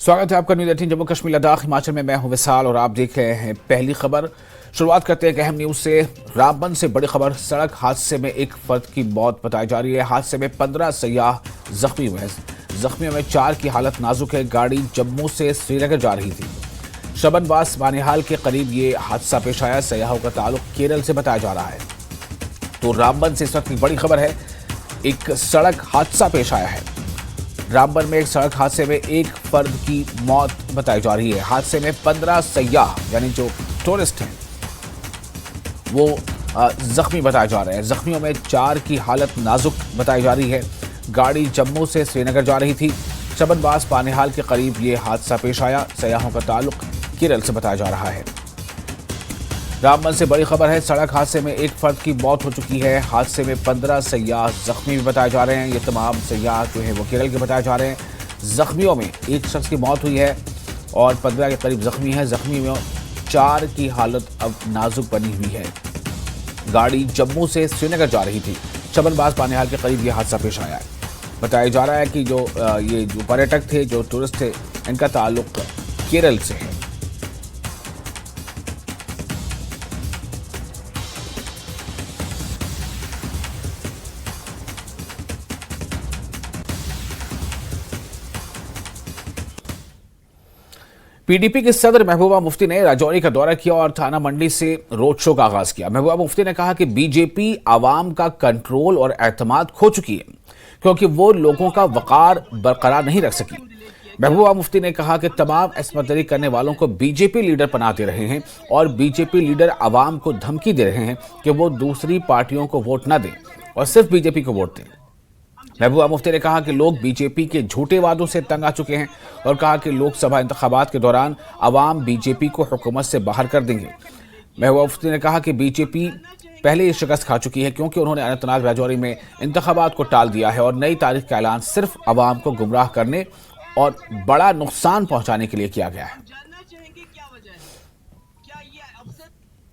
स्वागत है आपका न्यूज़ 18 जम्मू कश्मीर लद्दाख हिमाचल में। मैं हूं विशाल और आप देख रहे हैं पहली खबर। शुरुआत करते हैं एक अहम न्यूज से। रामबन से बड़ी खबर। सड़क हादसे में एक फर्द की मौत बताई जा रही है। हादसे में 15 सयाह जख्मी हुए हैं। जख्मियों में 4 की हालत नाजुक है। गाड़ी जम्मू से श्रीनगर जा रही थी। शबनबास बानिहाल के करीब ये हादसा पेश आया। सयाहों का ताल्लुक केरल से बताया जा रहा है। तो रामबन से इस वक्त की बड़ी खबर है, एक सड़क हादसा पेश आया है। रामबन में एक सड़क हादसे में एक फर्द की मौत बताई जा रही है। हादसे में 15 सयाह यानी जो टूरिस्ट हैं वो जख्मी बताए जा रहे हैं। जख्मियों में 4 की हालत नाजुक बताई जा रही है। गाड़ी जम्मू से श्रीनगर जा रही थी। शबनबास बानिहाल के करीब ये हादसा पेश आया। सयाहों का ताल्लुक केरल से बताया जा रहा है। रामबन से बड़ी खबर है। सड़क हादसे में एक फर्द की मौत हो चुकी है। हादसे में 15 सयाह जख्मी भी बताए जा रहे हैं। ये तमाम सयाह जो है वो केरल के बताए जा रहे हैं। जख्मियों में एक शख्स की मौत हुई है और 15 के करीब जख्मी है। जख्मी में 4 की हालत अब नाजुक बनी हुई है। गाड़ी जम्मू से श्रीनगर जा रही थी। शबनबास बानिहाल के करीब यह हादसा पेश आया है। बताया जा रहा है कि ये जो पर्यटक थे, जो टूरिस्ट थे, इनका ताल्लुक केरल से है। पीडीपी के सदर महबूबा मुफ्ती ने राजौरी का दौरा किया और थाना मंडी से रोड शो का आगाज किया। महबूबा मुफ्ती ने कहा कि बीजेपी आवाम का कंट्रोल और एतमाद खो चुकी है क्योंकि वो लोगों का वकार बरकरार नहीं रख सकी। महबूबा मुफ्ती ने कहा कि तमाम असमतदरी करने वालों को बीजेपी लीडर पना दे रहे हैं और बीजेपी लीडर आवाम को धमकी दे रहे हैं कि वो दूसरी पार्टियों को वोट न दें और सिर्फ बीजेपी को वोट दें। महबूबा मुफ्ती ने कहा कि लोग बीजेपी के झूठे वादों से तंग आ चुके हैं और कहा कि लोकसभा इंतखाबात के दौरान अवाम बीजेपी को हुकूमत से बाहर कर देंगे। महबूबा मुफ्ती ने कहा कि बीजेपी पहले ही शिकस्त खा चुकी है क्योंकि उन्होंने अनंतनाग राजौरी में इंतखाबात को टाल दिया है और नई तारीख का ऐलान सिर्फ अवाम को गुमराह करने और बड़ा नुकसान पहुंचाने के लिए किया गया है।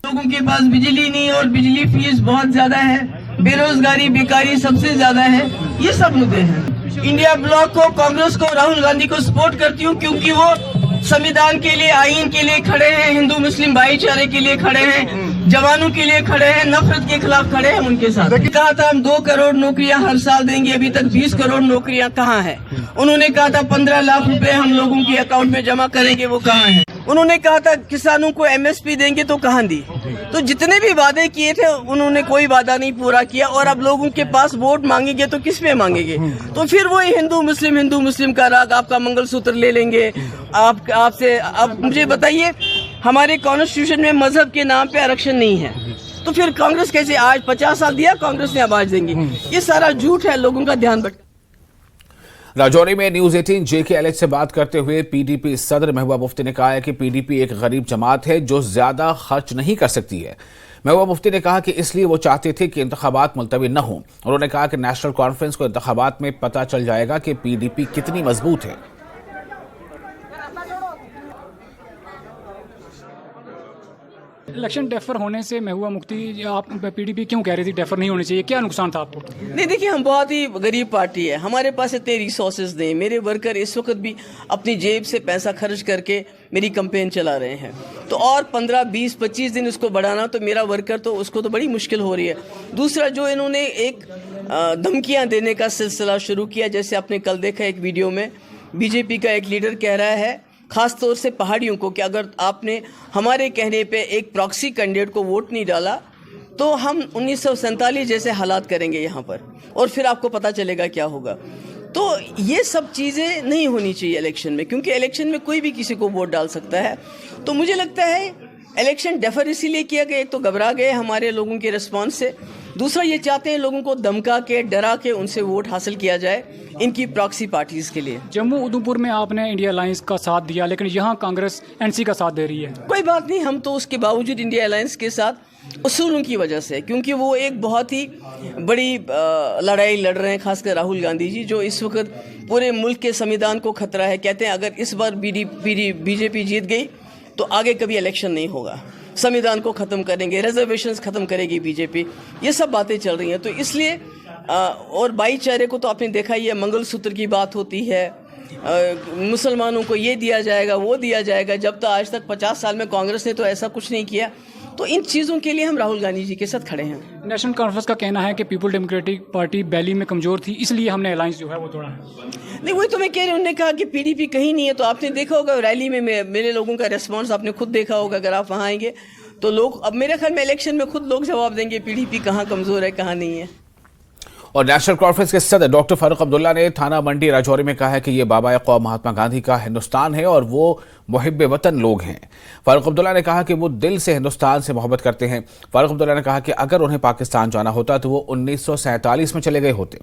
लोगों के पास बिजली नहीं और बिजली फीस बहुत ज्यादा है, बेरोजगारी बेकारी सबसे ज्यादा है, ये सब मुद्दे हैं। इंडिया ब्लॉक को, कांग्रेस को, राहुल गांधी को सपोर्ट करती हूँ क्योंकि वो संविधान के लिए, आईन के लिए खड़े हैं, हिंदू मुस्लिम भाईचारे के लिए खड़े हैं, जवानों के लिए खड़े हैं, नफरत के खिलाफ खड़े हैं। उनके साथ कहा था हम 2 करोड़ नौकरियां हर साल देंगे, अभी तक 20 करोड़ नौकरियां कहाँ है? उन्होंने कहा था 15 लाख रुपए हम लोगों के अकाउंट में जमा करेंगे, वो कहाँ है? उन्होंने कहा था किसानों को एमएसपी देंगे, तो कहाँ दी? तो जितने भी वादे किए थे उन्होंने कोई वादा नहीं पूरा किया और अब लोगों के पास वोट मांगेंगे तो किस पे मांगेंगे? तो फिर वही हिंदू मुस्लिम का राग, आपका मंगलसूत्र ले लेंगे आपसे। अब मुझे बताइए, हमारे कॉन्स्टिट्यूशन में मजहब के नाम पे आरक्षण नहीं है, तो फिर कांग्रेस कैसे आज 50 साल दिया कांग्रेस ने, अब आज देंगे? ये सारा झूठ है, लोगों का ध्यान भटका। राजौरी में न्यूज 18 JKLH से बात करते हुए पीडीपी सदर महबूबा मुफ्ती ने कहा है कि पीडीपी एक गरीब जमात है जो ज्यादा खर्च नहीं कर सकती है। महबूबा मुफ्ती ने कहा कि इसलिए वो चाहते थे कि इंतखाबात मुलतवी न हो। उन्होंने कहा कि नेशनल कॉन्फ्रेंस को इंतखाबात में पता चल जाएगा कि पीडीपी कितनी मजबूत है। इलेक्शन डेफर होने से महबूबा मुफ्ती, आप पीडीपी क्यों कह रही थी डेफर नहीं होनी चाहिए? क्या नुकसान था आपको? नहीं, देखिए, हम बहुत ही गरीब पार्टी है, हमारे पास इतने रिसोर्सेज नहीं। मेरे वर्कर इस वक्त भी अपनी जेब से पैसा खर्च करके मेरी कैंपेन चला रहे हैं, तो और 15, 20, 25 दिन उसको बढ़ाना, तो मेरा वर्कर तो उसको तो बड़ी मुश्किल हो रही है। दूसरा, जो इन्होंने एक धमकियां देने का सिलसिला शुरू किया, जैसे आपने कल देखा एक वीडियो में, बीजेपी का एक लीडर कह रहा है खास तौर से पहाड़ियों को कि अगर आपने हमारे कहने पे एक प्रॉक्सी कैंडिडेट को वोट नहीं डाला तो हम 1947 जैसे हालात करेंगे यहाँ पर, और फिर आपको पता चलेगा क्या होगा। तो ये सब चीज़ें नहीं होनी चाहिए इलेक्शन में, क्योंकि इलेक्शन में कोई भी किसी को वोट डाल सकता है। तो मुझे लगता है इलेक्शन डेफर इसीलिए किया गया, एक तो घबरा गए हमारे लोगों के रिस्पॉन्स से, दूसरा ये चाहते हैं लोगों को धमका के, डरा के उनसे वोट हासिल किया जाए इनकी प्रॉक्सी पार्टीज के लिए। जम्मू उधमपुर में आपने इंडिया अलायंस का साथ दिया, लेकिन यहाँ कांग्रेस एनसी का साथ दे रही है। कोई बात नहीं, हम तो उसके बावजूद इंडिया अलायंस के साथ उसूलों की वजह से, क्योंकि वो एक बहुत ही बड़ी लड़ाई लड़ रहे हैं, खासकर राहुल गांधी जी, जो इस वक्त पूरे मुल्क के संविधान को खतरा है। कहते हैं अगर इस बार बीजेपी जीत गई तो आगे कभी इलेक्शन नहीं होगा, संविधान को ख़त्म करेंगे, रिजर्वेशंस ख़त्म करेगी बीजेपी, ये सब बातें चल रही हैं। तो इसलिए और भाईचारे को तो आपने देखा ही है, मंगलसूत्र की बात होती है, मुसलमानों को ये दिया जाएगा, वो दिया जाएगा। जब तक आज तक 50 साल में कांग्रेस ने तो ऐसा कुछ नहीं किया। तो इन चीज़ों के लिए हम राहुल गांधी जी के साथ खड़े हैं। नेशनल कॉन्फ्रेंस का कहना है कि पीपल डेमोक्रेटिक पार्टी बैली में कमज़ोर थी, इसलिए हमने अलायंस जो है वो तोड़ा है। नहीं, वही तो मैं कह रही हूँ। उन्होंने कहा कि पीडीपी कहीं नहीं है। तो आपने देखा होगा रैली में मेरे लोगों का रिस्पॉन्स आपने खुद देखा होगा। अगर आप वहाँ आएंगे तो लोग, अब मेरे ख्याल में इलेक्शन में खुद लोग जवाब देंगे पीडीपी कहाँ कमज़ोर है, कहाँ नहीं है। और नेशनल कॉन्फ्रेंस के सदर डॉक्टर फारूक अब्दुल्ला ने थाना मंडी राजौरी में कहा है कि ये बाबा कौम महात्मा गांधी का हिंदुस्तान है और वो मुहिब वतन लोग हैं। फारूक अब्दुल्ला ने कहा कि वो दिल से हिंदुस्तान से मोहब्बत करते हैं। फारूक अब्दुल्ला ने कहा कि अगर उन्हें पाकिस्तान जाना होता तो वो 1947 में चले गए होते।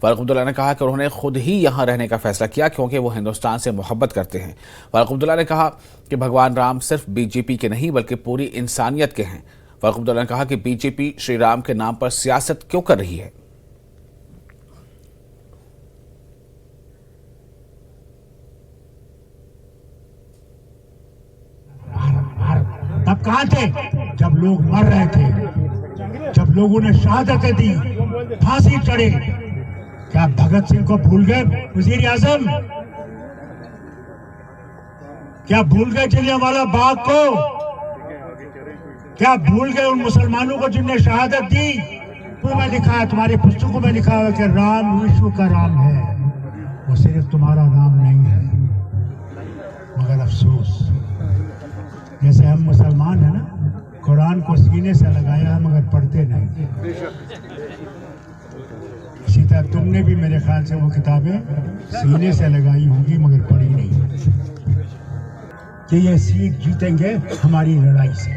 फारूक अब्दुल्ला ने कहा कि उन्होंने खुद ही यहाँ रहने का फैसला किया क्योंकि वो हिंदुस्तान से मोहब्बत करते हैं। फारूक अब्दुल्ला ने कहा कि भगवान राम सिर्फ बीजेपी के नहीं बल्कि पूरी इंसानियत के हैं। फारूक अब्दुल्ला ने कहा कि बीजेपी श्री राम के नाम पर सियासत क्यों कर रही है। तब कहाँ थे जब लोग मर रहे थे, जब लोगों ने शहादतें दी, फांसी चढ़े। क्या भगत सिंह को भूल गए वजीर आजम? क्या भूल गए जलियांवाला बाग को? क्या भूल गए उन मुसलमानों को जिनने शहादत दी? तुम्हें लिखा है, तुम्हारी पुस्तकों में लिखा है कि राम विश्व का राम है, वो सिर्फ तुम्हारा राम नहीं है। मगर अफसोस, जैसे हम मुसलमान हैं ना, कुरान को सीने से लगाया है मगर पढ़ते नहीं। इसी तरह तुमने भी मेरे ख्याल से वो किताबें सीने से लगाई होंगी मगर पढ़ी नहीं। कि ये सीट जीतेंगे हमारी लड़ाई से।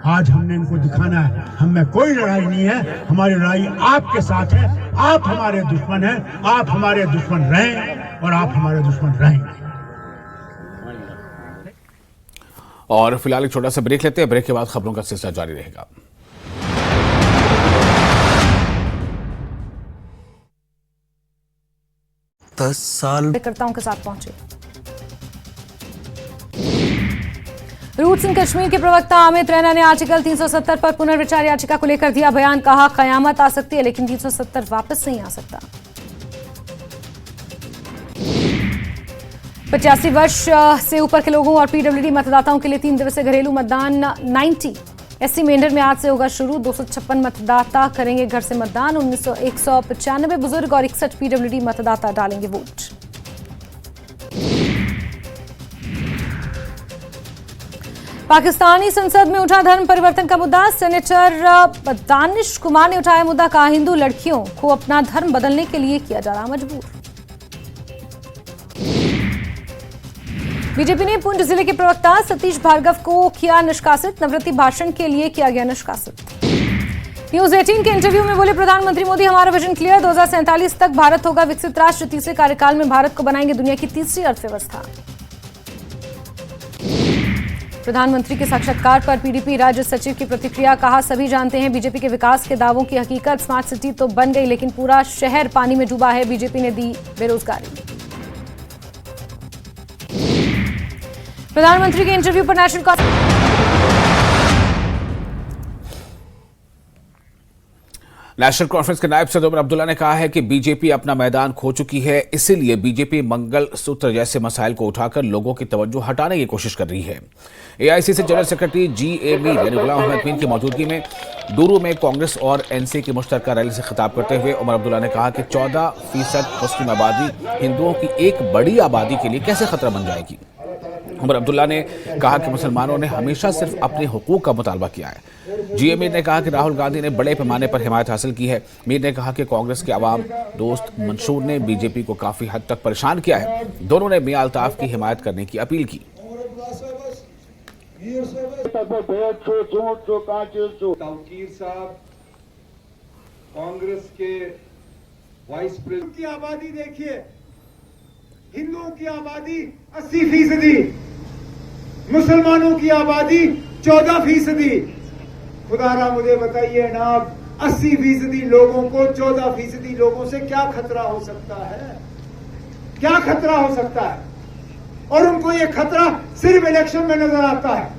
आज हमने इनको दिखाना है हम में कोई लड़ाई नहीं है, हमारी लड़ाई आपके साथ है। आप हमारे दुश्मन हैं, आप हमारे दुश्मन रहें और आप हमारे दुश्मन रहेंगे। और फिलहाल एक छोटा सा ब्रेक लेते हैं। ब्रेक के बाद खबरों का सिलसिला जारी रहेगा। दस साल कार्यकर्ताओं के साथ पहुंचे। रूट्स इन कश्मीर के प्रवक्ता अमित रैना ने आर्टिकल 370 पर पुनर्विचार याचिका को लेकर दिया बयान। कहा कयामत आ सकती है लेकिन 370 वापस नहीं आ सकता। 85 वर्ष से ऊपर के लोगों और पीडब्ल्यूडी मतदाताओं के लिए 3 दिवसीय घरेलू मतदान 90 एससी मेंढर में आज से होगा शुरू। 256 मतदाता करेंगे घर से मतदान। 195 बुजुर्ग और 61 पीडब्ल्यूडी मतदाता डालेंगे वोट। पाकिस्तानी संसद में उठा धर्म परिवर्तन का मुद्दा। सेनेटर दानिश कुमार ने उठाया मुद्दा। कहा हिंदू लड़कियों को अपना धर्म बदलने के लिए किया जा रहा मजबूर। बीजेपी ने पुंछ जिले के प्रवक्ता सतीश भार्गव को किया निष्कासित। नवरात्रि भाषण के लिए किया गया निष्कासित। न्यूज 18 के इंटरव्यू में बोले प्रधानमंत्री मोदी, हमारा विजन क्लियर, 2047 तक भारत होगा विकसित राष्ट्र। तीसरे कार्यकाल में भारत को बनाएंगे दुनिया की तीसरी अर्थव्यवस्था। प्रधानमंत्री के साक्षात्कार पर पीडीपी राज्य सचिव की प्रतिक्रिया। कहा सभी जानते हैं बीजेपी के विकास के दावों की हकीकत। स्मार्ट सिटी तो बन गई लेकिन पूरा शहर पानी में डूबा है। बीजेपी ने दी बेरोजगारी। प्रधानमंत्री के इंटरव्यू पर नेशनल कॉन्फ्रेंस के नायब सदर उमर अब्दुल्ला ने कहा है कि बीजेपी अपना मैदान खो चुकी है, इसीलिए बीजेपी मंगल सूत्र जैसे मसाइल को उठाकर लोगों की तवज्जो हटाने की कोशिश कर रही है। एआईसीसी जनरल सेक्रेटरी जीए मीर यानी गुलाम अहमद मीर की मौजूदगी में डूरू में कांग्रेस और एनसी की मुश्तरका रैली से खिताब करते हुए उमर अब्दुल्ला ने कहा कि 14% मुस्लिम आबादी हिंदुओं की एक बड़ी आबादी के लिए कैसे खतरा बन जाएगी। उमर अब्दुल्ला ने कहा कि मुसलमानों ने हमेशा सिर्फ अपने हुकूक का मुतालबा किया है। जीए मीर ने कहा कि राहुल गांधी ने बड़े पैमाने पर हिमायत हासिल की है। मीर ने कहा कि कांग्रेस के अवाम दोस्त मंशूर ने बीजेपी को काफी हद तक परेशान किया है। दोनों ने मियां अल्ताफ की हिमायत करने की अपील की। तौकीर साहब कांग्रेस के वाइस प्रेसिडेंट की आबादी देखिए, हिंदुओं की आबादी 80%, मुसलमानों की आबादी 14%। खुदारा मुझे बताइए ना, 80% लोगों को 14% लोगों से क्या खतरा हो सकता है? क्या खतरा हो सकता है? और उनको ये खतरा सिर्फ इलेक्शन में नजर आता है।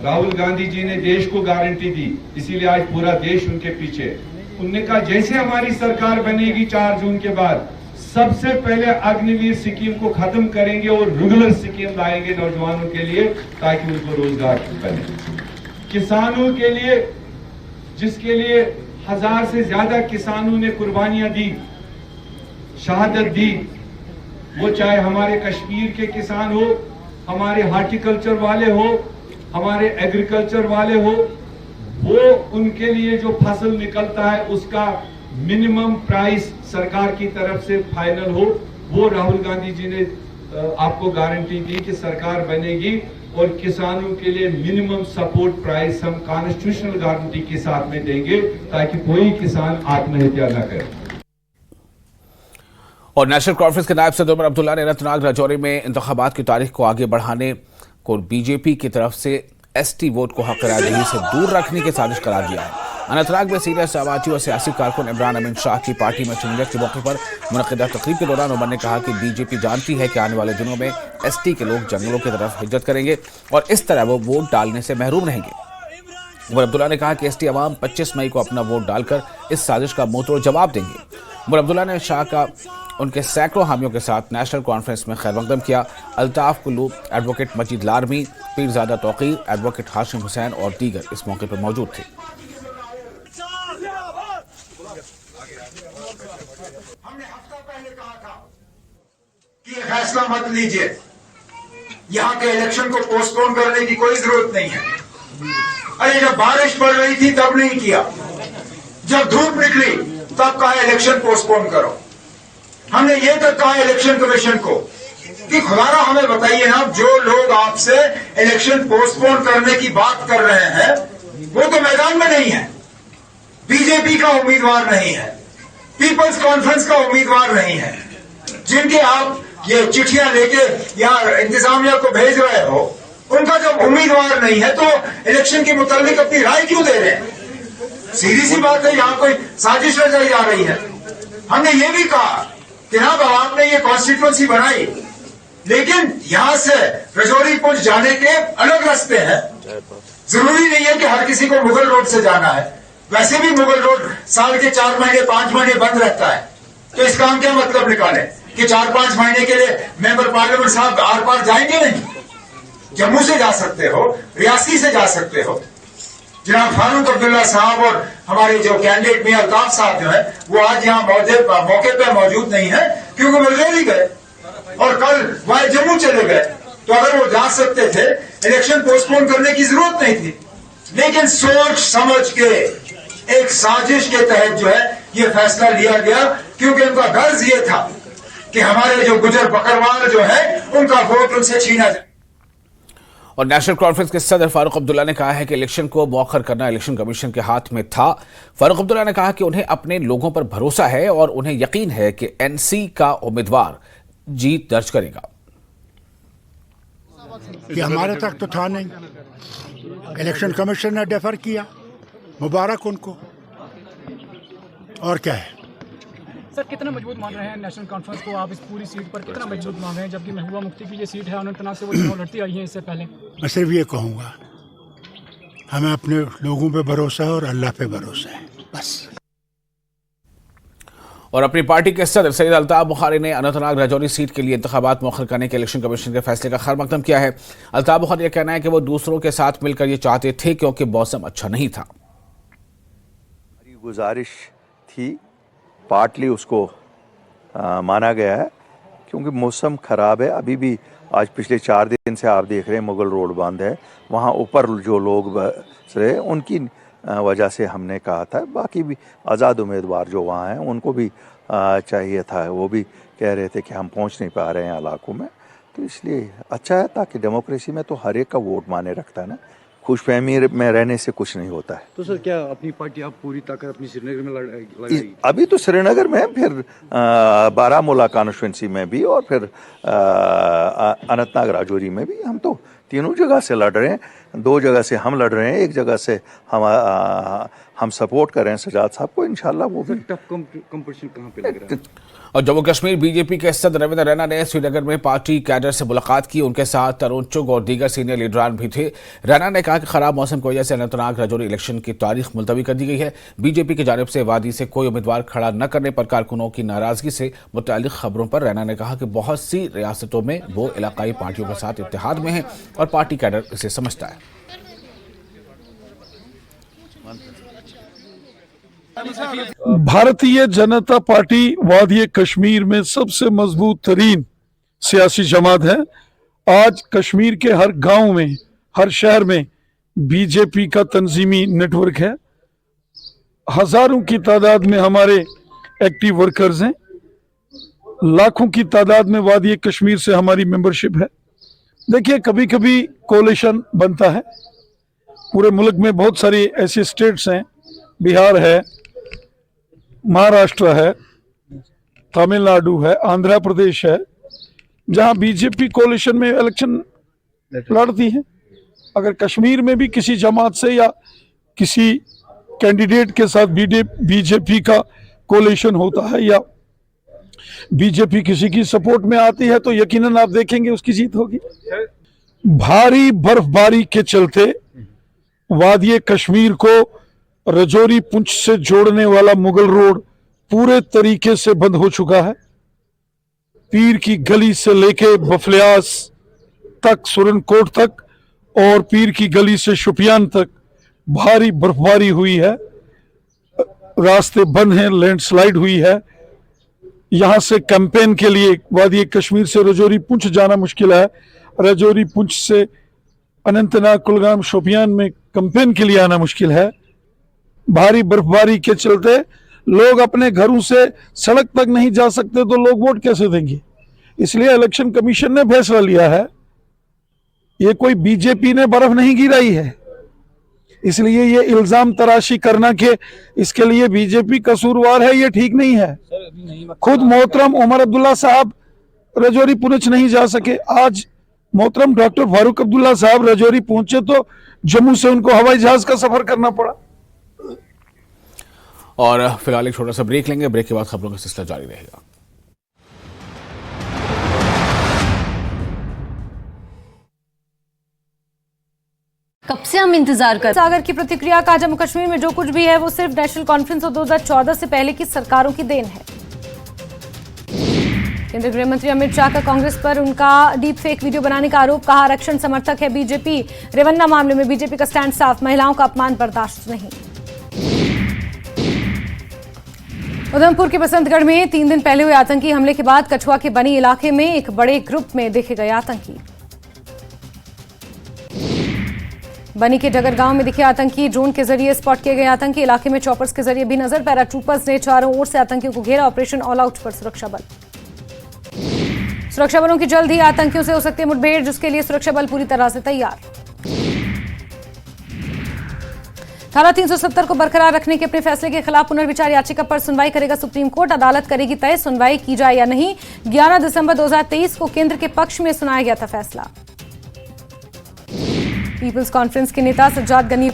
राहुल गांधी जी ने देश को गारंटी दी, इसीलिए आज पूरा देश उनके पीछे। उन्होंने कहा जैसे हमारी सरकार बनेगी 4 जून के बाद सबसे पहले अग्निवीर स्कीम को खत्म करेंगे और रेगुलर स्कीम लाएंगे नौजवानों के लिए ताकि उनको रोजगार बने। किसानों के लिए, जिसके लिए 1000 से ज्यादा किसानों ने कुर्बानियां दी, शहादत दी, वो चाहे हमारे कश्मीर के किसान हो, हमारे हार्टिकल्चर वाले हो, हमारे एग्रीकल्चर वाले हो, वो उनके लिए जो फसल निकलता है उसका मिनिमम प्राइस सरकार की तरफ से फाइनल हो, वो राहुल गांधी जी ने आपको गारंटी दी कि सरकार बनेगी और किसानों के लिए मिनिमम सपोर्ट प्राइस हम कॉन्स्टिट्यूशनल गारंटी के साथ में देंगे ताकि कोई किसान आत्महत्या न करे। और नेशनल कॉन्फ्रेंस के नायब सदर उमर अब्दुल्ला ने अनंतनाग राजौरी में इंतखाबात की तारीख को आगे बढ़ाने को बीजेपी की तरफ से एसटी वोट को हक करारदही से दूर रखने की साजिश करार दिया है। अनंतनाग में सीनियर समाजी और सियासी कारकुन इमरान अमीन शाह की पार्टी में शमूलियत के मौके पर मुनक़िदा तकरीब के दौरान उमर ने कहा कि बीजेपी जानती है कि आने वाले दिनों में एसटी के लोग जंगलों की तरफ हिजरत करेंगे और इस तरह वो वोट डालने से महरूम रहेंगे। उमर अब्दुल्ला ने कहा कि एसटी अवाम 25 मई को अपना वोट डालकर इस साजिश का मुंहतोड़ जवाब देंगे। उमर अब्दुल्ला ने शाह का उनके सैकड़ों हामियों के साथ नेशनल कॉन्फ्रेंस में खैर मकदम किया। अल्ताफ कुल्लू, एडवोकेट मजीद लारमी, पीरजादा तौकीर, एडवोकेट हाशिम हुसैन और दीगर इस मौके पर मौजूद थे। हमने हफ्ता पहले कहा था कि ये फैसला मत लीजिए, यहाँ के इलेक्शन को पोस्टपोन करने की कोई जरूरत नहीं है। अरे जब बारिश पड़ रही थी तब नहीं किया, जब धूप निकली तब कहा इलेक्शन पोस्टपोन करो। हमने ये तक कहा इलेक्शन कमीशन को कि खुदारा हमें बताइए ना, जो लोग आपसे इलेक्शन पोस्टपोन करने की बात कर रहे हैं वो तो मैदान में नहीं है, बीजेपी का उम्मीदवार नहीं है, पीपल्स कॉन्फ्रेंस का उम्मीदवार नहीं है, जिनके आप ये चिट्ठियां लेके यहाँ इंतजामिया को भेज रहे हो, उनका जब उम्मीदवार नहीं है तो इलेक्शन के मुतालिक अपनी राय क्यों दे रहे हैं? सीधी सी बात है, यहाँ कोई साजिश रचाई जा रही है। हमने ये भी कहा कि ना आपने ये कॉन्स्टिट्यूएंसी बनाई, लेकिन यहाँ से रजौरी पुंछ जाने के अलग रास्ते हैं। जरूरी नहीं है कि हर किसी को मुगल रोड से जाना है, वैसे भी मुगल रोड साल के 4 महीने 5 महीने बंद रहता है, तो इसका हम क्या मतलब निकालें कि 4-5 महीने के लिए मेंबर पार्लियामेंट साहब आर पार जाएंगे नहीं? जम्मू से जा सकते हो, रियासी से जा सकते हो। जनाब फारूक अब्दुल्ला साहब और हमारे जो कैंडिडेट मियां अल्ताफ साहब जो है वो आज यहाँ मौके पे मौजूद नहीं है क्योंकि वो रजौरी गए और कल वहां जम्मू चले गए। तो अगर वो जा सकते थे इलेक्शन पोस्टपोन करने की जरूरत नहीं थी, लेकिन सोच समझ के एक साजिश के तहत जो है ये फैसला लिया गया, क्योंकि उनका गर्ज ये था कि हमारे जो गुजर बकरवाल जो है उनका वोट उनसे छीना जाए। और नेशनल कॉन्फ्रेंस के सदर फारूक अब्दुल्ला ने कहा है कि इलेक्शन को मौखर करना इलेक्शन कमीशन के हाथ में था। फारूक अब्दुल्ला ने कहा कि उन्हें अपने लोगों पर भरोसा है और उन्हें यकीन है कि एनसी का उम्मीदवार जीत दर्ज करेगा। कि हमारे तक तो था नहीं, इलेक्शन कमीशन ने डेफर किया, मुबारक उनको। और क्या है सर, कितना मजबूत मान रहे हैं नेशनल कॉन्फ्रेंस को आप इस पूरी सीट पर, कितना मजबूत मान रहे हैं, जबकि महबूबा मुफ्ती की ये सीट है अनंतनाग से वो चुनाव लड़ती आई है इससे पहले? मैं सिर्फ ये कहूँगा, हमें अपने लोगों पे भरोसा है और अल्लाह पे भरोसा है, बस। और अपनी पार्टी के सदर सैयद अल्ताफ बुखारी ने अनंतनाग राजौरी सीट के लिए इंतखाबात मौखर करने के इलेक्शन कमीशन के फैसले का खैर मकदम किया है। अल्ताफ बुखारी का कहना है कि वो दूसरों के साथ मिलकर ये चाहते थे क्योंकि मौसम अच्छा नहीं था। हमारी गुजारिश थी, पार्टली उसको माना गया है क्योंकि मौसम ख़राब है। अभी भी आज पिछले 4 दिन से आप देख रहे हैं मुगल रोड बंद है, वहाँ ऊपर जो लोग बस रहे उनकी वजह से हमने कहा था। बाकी भी आज़ाद उम्मीदवार जो वहाँ हैं उनको भी चाहिए था, वो भी कह रहे थे कि हम पहुँच नहीं पा रहे हैं इलाकों में, तो इसलिए अच्छा है ताकि डेमोक्रेसी में तो हर एक का वोट माने रखता है ना, खुशफहमी में रहने से कुछ नहीं होता है। तो सर क्या अपनी पार्टी आप पूरी ताकत अपनी श्रीनगर में लगाएगी? अभी तो श्रीनगर में, फिर बारामूला कॉन्स्टिट्यूंसी में भी और फिर अनंतनाग राजौरी में भी। हम तो तीनों जगह से लड़ रहे हैं, 2 जगह से हम लड़ रहे हैं, 1 जगह से हम सपोर्ट कर रहे हैं सजाद साहब को। इंशाल्लाह वो भी टफ कंपटीशन कहाँ पे लग रहा है? और जम्मू कश्मीर बीजेपी के सदर रविंद्र रैना ने श्रीनगर में पार्टी कैडर से मुलाकात की। उनके साथ तरुण चुग और दीगर सीनियर लीडरान भी थे। रैना ने कहा कहा कि खराब मौसम की वजह से अनंतनाग राजौरी इलेक्शन की तारीख मुलतवी कर दी गई है। बीजेपी की जानिब से वादी से कोई उम्मीदवार खड़ा न करने पर कारकुनों की नाराजगी से मुताल्लिक खबरों पर रैना ने कहा कि बहुत सी रियासतों में वो इलाकाई पार्टियों के साथ इत्तेहाद में है और पार्टी कैडर इसे समझता है। भारतीय जनता पार्टी वादी कश्मीर में सबसे मजबूत तरीन सियासी जमात है। आज कश्मीर के हर गांव में, हर शहर में बीजेपी का तंजीमी नेटवर्क है। हजारों की तादाद में हमारे एक्टिव वर्कर्स हैं, लाखों की तादाद में वादी कश्मीर से हमारी मेंबरशिप है। देखिए, कभी कभी कोalition बनता है। पूरे मुल्क में बहुत सारी ऐसी स्टेट्स हैं, बिहार है, महाराष्ट्र है, तमिलनाडु है, आंध्र प्रदेश है, जहां बीजेपी कोalition में इलेक्शन लड़ती है। अगर कश्मीर में भी किसी जमात से या किसी कैंडिडेट के साथ बीजेपी का कोalition होता है या बीजेपी किसी की सपोर्ट में आती है तो यकीनन आप देखेंगे उसकी जीत होगी। भारी बर्फबारी के चलते वादी कश्मीर को राजौरी पुंछ से जोड़ने वाला मुगल रोड पूरे तरीके से बंद हो चुका है। पीर की गली से लेके बफलियास तक, सुरनकोट तक और पीर की गली से शुपियान तक भारी बर्फबारी हुई है। रास्ते बंद हैं, लैंडस्लाइड हुई है। यहां से कैंपेन के लिए वादी कश्मीर से राजौरी पुंछ जाना मुश्किल है। राजौरी पुंछ से अनंतनाग, कुलगाम, शोपियान में कैंपेन के लिए आना मुश्किल है। भारी बर्फबारी के चलते लोग अपने घरों से सड़क तक नहीं जा सकते तो लोग वोट कैसे देंगे। इसलिए इलेक्शन कमीशन ने फैसला लिया है, ये कोई बीजेपी ने बर्फ नहीं गिराई है। इसलिए ये इल्जाम तराशी करना कि इसके लिए बीजेपी कसूरवार है, ये ठीक नहीं है। खुद मोहतरम उमर अब्दुल्ला साहब राजौरी पुंछ नहीं जा सके। आज मोहतरम डॉक्टर फारूक अब्दुल्ला साहब राजौरी पहुंचे तो जम्मू से उनको हवाई जहाज का सफर करना पड़ा। और फिलहाल एक छोटा सा ब्रेक लेंगे। ब्रेक के बाद खबरों का सिलसिला जारी रहेगा। कब से हम इंतजार कर सागर की प्रतिक्रिया का जम्मू कश्मीर में जो कुछ भी है वो सिर्फ नेशनल कॉन्फ्रेंस और 2014 से पहले की सरकारों की देन है। केंद्रीय गृह मंत्री अमित शाह का कांग्रेस पर उनका डीप फेक वीडियो बनाने का आरोप, कहा आरक्षण समर्थक है बीजेपी। रेवन्ना मामले में बीजेपी का स्टैंड साफ, महिलाओं का अपमान बर्दाश्त नहीं। उधमपुर के बसंतगढ़ में 3 दिन पहले हुए आतंकी हमले के बाद कछुआ के बनी इलाके में एक बड़े ग्रुप में देखे गए आतंकी। बनी के डगर गांव में दिखे आतंकी, ड्रोन के जरिए स्पॉट किए गए आतंकी। इलाके में चॉपर्स के जरिए भी नजर, पैराट्रूपर्स ने चारों ओर से आतंकियों को घेरा। ऑपरेशन ऑल आउट पर सुरक्षा बल। सुरक्षा बलों की जल्द ही आतंकियों से हो सकती है मुठभेड़, जिसके लिए सुरक्षा बल पूरी तरह से तैयार। धारा 370 को बरकरार रखने के अपने फैसले के खिलाफ पुनर्विचार याचिका पर सुनवाई करेगा सुप्रीम कोर्ट। अदालत करेगी तय सुनवाई की जाए या नहीं। 11 दिसंबर 2023 को केंद्र के पक्ष में सुनाया गया था फैसला। पीपल्स कॉन्फ्रेंस के नेता सज्जाद गनी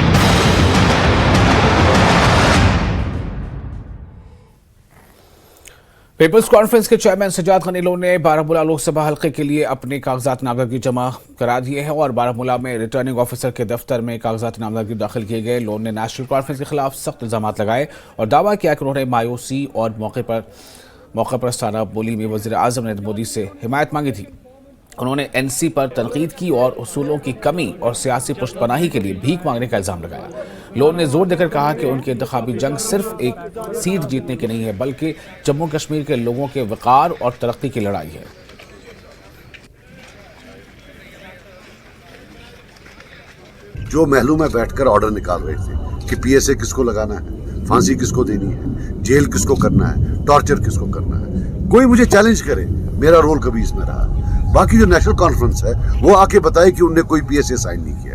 पीपल्स कॉन्फ्रेंस के चेयरमैन सज्जाद गनी लोन ने बारामूला लोकसभा हल्के के लिए अपने कागजात नामजदगी जमा करा दिए हैं और बारामूला में रिटर्निंग ऑफिसर के दफ्तर में कागजात नामजदगी दाखिल किए गए। लोन ने नेशनल कॉन्फ्रेंस के खिलाफ सख्त इल्जाम लगाए और दावा किया कि उन्होंने मायूसी और मौके पर स्थाना बोली में वजीर आजम नरेंद्र मोदी से हिमायत मांगी थी। उन्होंने एनसी पर तनकीद की और उसूलों की कमी और सियासी पुष्टपनाही के लिए भीख मांगने का इल्जाम लगाया। लोन ने जोर देकर कहा कि उनकी इंतखाबी जंग सिर्फ एक सीट जीतने की नहीं है, बल्कि जम्मू कश्मीर के लोगों के वक़ार और तरक्की की लड़ाई है। जो महलों में बैठकर ऑर्डर निकाल रहे थे कि पीएसए किसको लगाना है, फांसी किसको देनी है, जेल किसको करना है, टॉर्चर किसको करना है, कोई मुझे चैलेंज करे, मेरा रोल कभी इसमें रहा। बाकी जो नेशनल कॉन्फ्रेंस है वो आके बताए कि उनने कोई पीएसए साइन नहीं किया।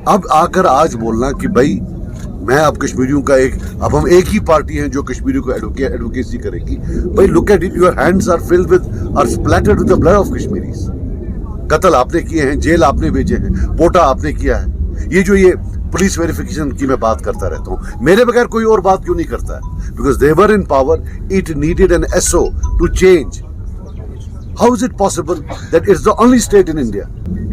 अब आकर आज बोलना कि भाई मैं अब कश्मीरियों का अब हम एक ही पार्टी हैं जो कश्मीरियों को एडवोकेसी करेगी। भाई look at it, your hands are filled with are splattered with the blood of Kashmiris. कत्ल आपने किए हैं, जेल आपने भेजे हैं, पोटा आपने किया है। ये पुलिस वेरिफिकेशन की मैं बात करता रहता हूँ, मेरे बगैर कोई और बात क्यों नहीं करता है? Because they were in power, it needed an SO to change. How is it possible that it's the only state in India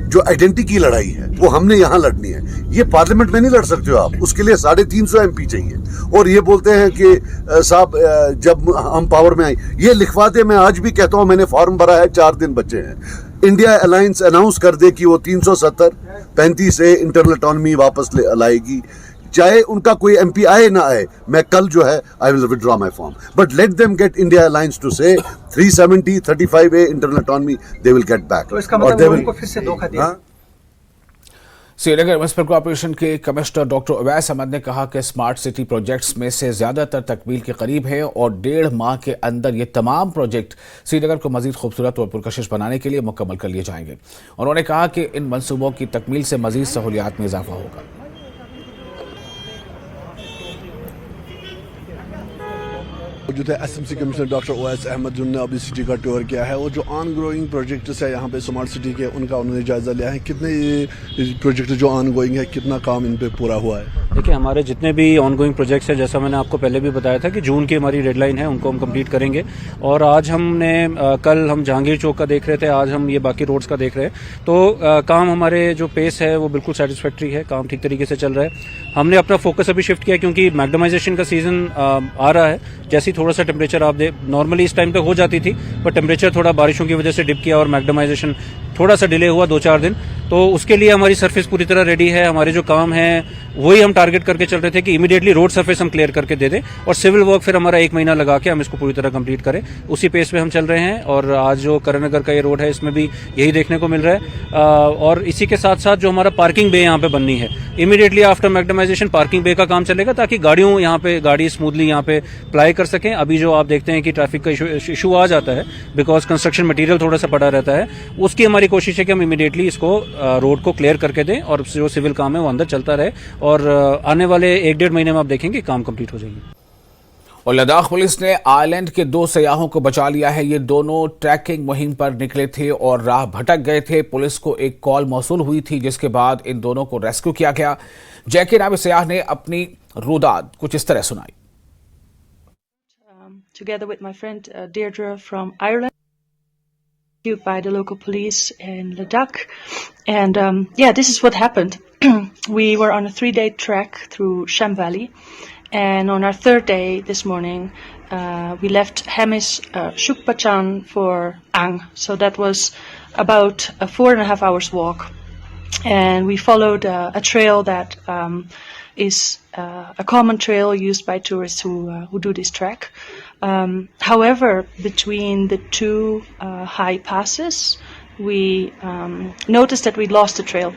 जो आइडेंटिटी की लड़ाई है वो हमने यहाँ लड़नी है? ये पार्लियामेंट में नहीं लड़ सकते हो आप, उसके लिए 350 MP चाहिए। और ये बोलते हैं कि साहब जब हम पावर में आए, ये लिखवा दे। मैं आज भी कहता हूं, मैंने फॉर्म भरा है, 4 दिन बचे हैं। इंडिया अलायंस अनाउंस कर दे कि वो 370-35 से इंटरनल ऑटोनॉमी वापस लाएगी, चाहे उनका कोई MP आए ना आए। मैं कल जो है I will withdraw my form, but let them get India alliance to say 370 35A internal autonomy they will get back. तो इसका मतलब उनको फिर से धोखा दिया। श्रीनगर म्युनिसिपल कॉर्पोरेशन के कमिश्नर डॉक्टर उवैस अहमद ने कहा कि स्मार्ट सिटी प्रोजेक्ट्स में से ज्यादातर तकमील के करीब है और 1.5 माह के अंदर ये तमाम प्रोजेक्ट श्रीनगर को मजीद खूबसूरत और पुरकशिश बनाने के लिए मुकम्मल कर लिए जाएंगे। उन्होंने कहा कि इन मनसूबों की तकमील से मजीद सहूलियात में इजाफा होगा। मौजूद है SMC commissioner doctor Uwais Ahmed जिन्होंने अभी सिटी का टूर किया है और जो ऑन ग्रोइंग प्रोजेक्ट्स है यहाँ पे स्मार्ट सिटी के, उनका उन्होंने जायजा लिया है। कितने ये प्रोजेक्ट जो ऑन गोइंग है, कितना काम इन पे पूरा हुआ है? देखिए, हमारे जितने भी ऑन गोइंग प्रोजेक्ट्स हैं, जैसा मैंने आपको पहले भी बताया था कि जून की हमारी डेडलाइन है, उनको हम कंप्लीट करेंगे। और आज हमने कल हम जहांगीर चौक का देख रहे थे, आज हम ये बाकी रोड्स का देख रहे हैं। तो काम हमारे जो पेस है वो बिल्कुल सेटिस्फैक्ट्री है, काम ठीक तरीके से चल रहा है। हमने अपना फोकस अभी शिफ्ट किया क्योंकि मैग्नेमाइजेशन का सीजन आ रहा है। जैसे थोड़ा सा टेम्परेचर आप नॉर्मली इस टाइम तक हो जाती थी, पर टेम्परेचर थोड़ा बारिशों की वजह से डिप किया और मैग्नेमाइजेशन थोड़ा सा डिले हुआ 2-4 दिन। तो उसके लिए हमारी सरफेस पूरी तरह रेडी है। हमारे जो काम है वही हम टारगेट करके चल रहे थे कि इमीडिएटली रोड सरफेस हम क्लियर करके दे दें और सिविल वर्क फिर हमारा 1 महीना लगा के हम इसको पूरी तरह कंप्लीट करें। उसी पेस पे हम चल रहे हैं। और आज जो करणनगर का ये रोड है, इसमें भी यही देखने को मिल रहा है। और इसी के साथ साथ जो हमारा पार्किंग बे यहाँ पे बननी है, इमीडिएटली आफ्टर मैग्नेमाइजेशन पार्किंग बे का काम चलेगा ताकि गाड़ियों यहाँ पे गाड़ी स्मूथली यहाँ पे अप्लाई कर सकें। अभी जो आप देखते हैं कि ट्रैफिक का इशू आ जाता है बिकॉज कंस्ट्रक्शन मटेरियल थोड़ा सा पड़ा रहता है, उसकी हमारी कोशिश है कि हम इमीडिएटली इसको रोड को क्लियर करके दें और जो सिविल काम है वो अंदर चलता रहे। और आने वाले 1-1.5 महीने में आप देखेंगे काम कंप्लीट हो जाएगी। और लद्दाख पुलिस ने आइलैंड के 2 सयाहों को बचा लिया है। ये दोनों ट्रैकिंग मुहिम पर निकले थे और राह भटक गए थे। पुलिस को एक कॉल मौसूल हुई थी जिसके बाद इन दोनों को रेस्क्यू किया गया। जैकी नामी सयाह ने अपनी रुदाद कुछ इस तरह सुनाई। Together with my friend Deirdre from Ireland, by the local police in Ladakh, and this is what happened. We were on a 3-day trek through Sham Valley, and on our 3rd day this morning, we left Hemis Shukpachan for Ang. So that was about a 4.5 hours walk, and we followed a trail that is a common trail used by tourists who do this trek. However, between the 2 high passes, we noticed that we lost the trail.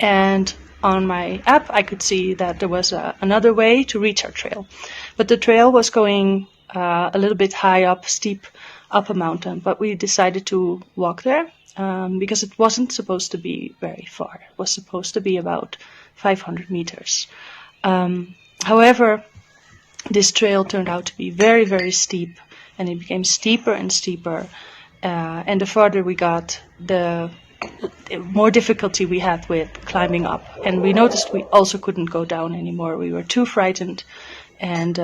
And on my app, I could see that there was another way to reach our trail. But the trail was going a little bit high up, steep up a mountain. But we decided to walk there because it wasn't supposed to be very far. It was supposed to be about 500 meters. However, this trail turned out to be very, very steep, and it became steeper and steeper. And the farther we got, the more difficulty we had with climbing up. And we noticed we also couldn't go down anymore. We were too frightened, and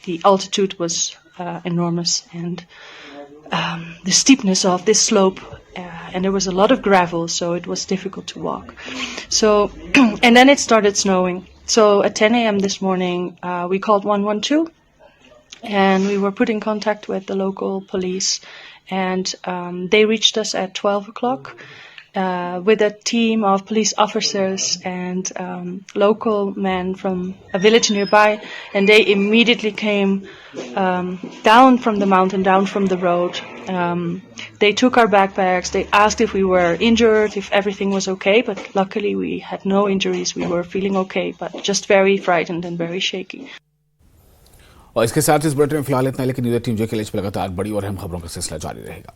the altitude was enormous, and the steepness of this slope, and there was a lot of gravel, so it was difficult to walk. So, and then it started snowing. So at 10 a.m. this morning, we called 112, and we were put in contact with the local police, and they reached us at 12 o'clock with a team of police officers and local men from a village nearby, and they immediately came down from the mountain, down from the road. They took our backpacks, they asked if we were injured, if everything was okay, but luckily we had no injuries. We were feeling okay, but just very frightened and very shaky. और इसके साथ इस bulletin में फिलहाल इतना, लेकिन news team जे के लिए लगातार बड़ी और अहम खबरों का सिलसिला जारी रहेगा।